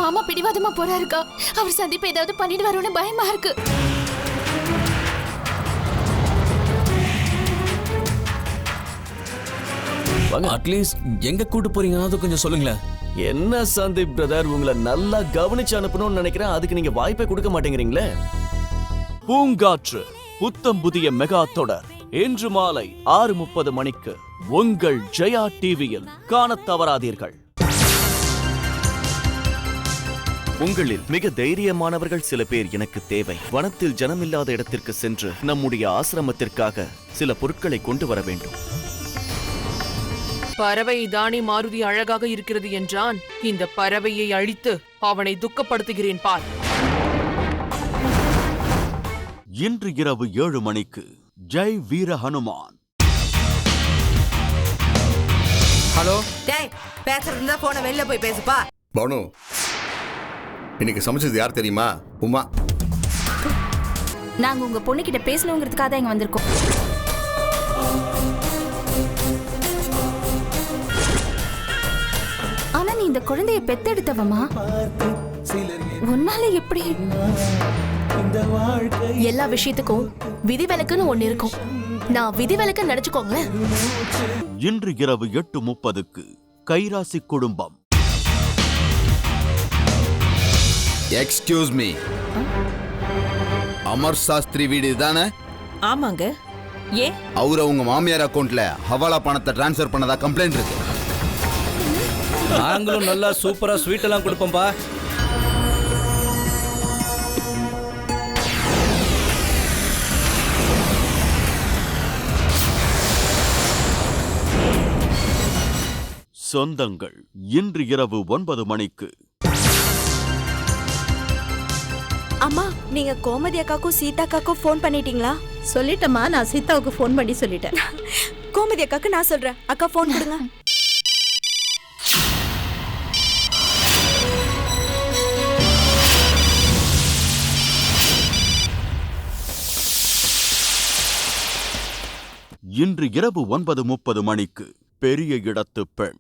மாமா பிடிவாதமா போறாருக்கா. அவர் சந்தீப் ஏதாவது பண்ணிட்டு வரும்னு பயமா இருக்கு. அட்லீஸ்ட் எங்க கூட்டு போறீங்க அது கொஞ்சம் சொல்லுங்களேன். என்ன சந்தீப் பிரதர், உங்களை நல்லா கவனிச்சு அனுப்பணும்னு நினைக்கிறேன். அதுக்கு நீங்க வாய்ப்பை கொடுக்க மாட்டேங்கிறீங்களே. பூங்காற்று புத்தம் புதிய மெகா தொடர் இன்று மாலை 6:30 மணிக்கு உங்கள் ஜெயா டிவியில் காணத் தவறாதீர்கள். உங்களில் மிக தைரியமானவர்கள் சில பேர் எனக்கு தேவை. வனத்தில் ஜனமில்லாத இடத்திற்கு சென்று நம்முடைய ஆசிரமத்திற்காக சில பொருட்களை கொண்டு வர வேண்டும். பறவை தானே மாருதி அழகாக இருக்கிறது என்றான். இந்த பறவையை அழித்து அவனை துக்கப்படுத்துகிறேன் பார். இன்று இரவு 7 மணிக்கு ஜெய் வீர ஹனுமான். ஹலோ டேய், பேசுறதுல போன வெளில போய் பேசுப்பா. பானு, இன்னைக்கு சமைச்சது யார் தெரியுமா? உமா. நாங்க உங்க பொண்ணுகிட்ட பேசணுங்கிறதுக்காக தான் இங்க வந்திருக்கோம். ஆனா நீ இந்த குழந்தைய பெத்தெடுத்தவமா? உன்னால எப்படி? எல்லா விஷயத்துக்கும் விதிவிலக்குன்னு ஒண்ணு இருக்கும். நான் விதிவிலக்கு நினைச்சுக்கோங்க. இன்று இரவு 8:30க்கு கைராசி குடும்பம். எக்ஸ்கியூஸ் மீ, அமர் சாஸ்திரி வீடு தானே? ஆமாங்க. ஏ அவரு உங்க மாமியார் அக்கவுண்ட்ல ஹவாலா பணத்தை டிரான்ஸ்ஃபர் பண்ணதா கம்ப்ளைண்ட் இருக்கு. நாங்களும் நல்லா சூப்பரா ஸ்வீட் எல்லாம் கொடுப்போம்பா. சொந்தங்கள் இன்று இரவு 9 மணிக்கு. அம்மா, நீங்க கோமதி அக்காக்கும் சீதா அக்காக்கும் ஃபோன் பண்ணிட்டீங்களா? சொல்லிட்டேம்மா, நான் சீதாவுக்கு ஃபோன் பண்ணி சொல்லிட்டேன். கோமதி அக்காக்கு நான் சொல்றேன். அக்கா ஃபோன் கொடுங்க. இன்று இரவு 9:30 மணிக்கு பெரிய இடத்து பெண்.